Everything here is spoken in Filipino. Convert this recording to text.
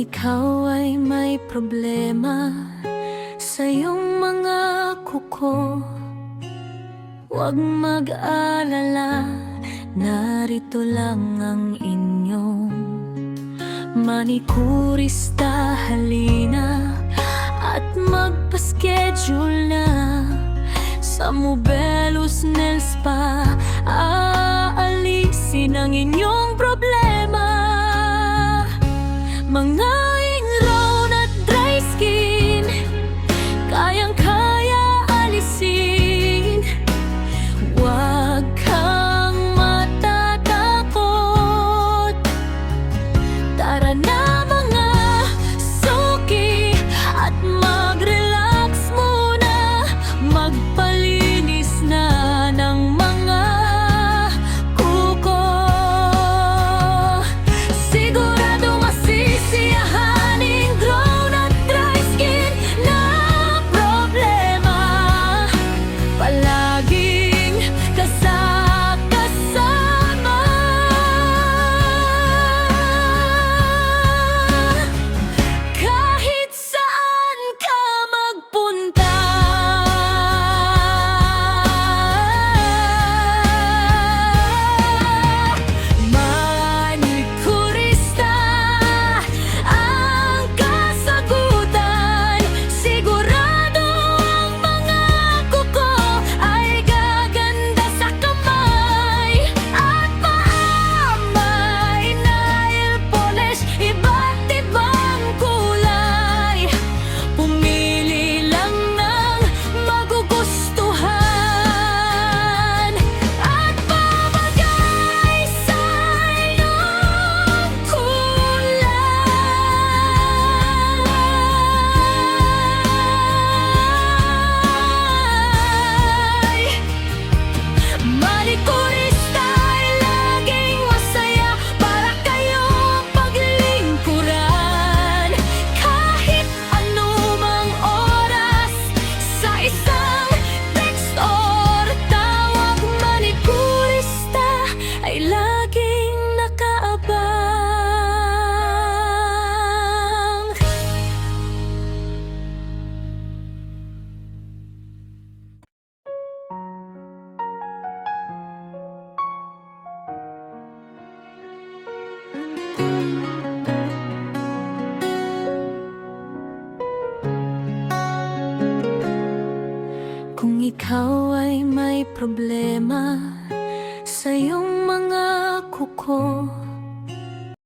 ikaw ay may problema sa iyong mga kuko, huwag mag-alala, narito lang ang inyong manikurista. Halina at magpa-schedule na sa Mobelos Nail Spa. Aalisin ang inyong problema, mga ingrown at dry skin, kayang-kaya alisin. Huwag kang matatakot, tara na mga suki at mag-relax muna, magpalinis na ng mga kuko. Sigurado masisiyahan ingrown at dry skin na problema, palaging kasama. Kahit saan ka magpunta, manikurista ang kasagutan. Sigurado ang mga kuko ay gaganda sa kamay at paa. May nail polish, iba't ibang kulay, pumili lang ng magugustuhan at babagay sa iyong kulay. Manikurista ay laging masaya para kayong paglingkuran, kahit anumang oras, sa isang text or tawag. Manikurista ay laging nakaabang. Kung ikaw ay may problema sa iyong mga kuko,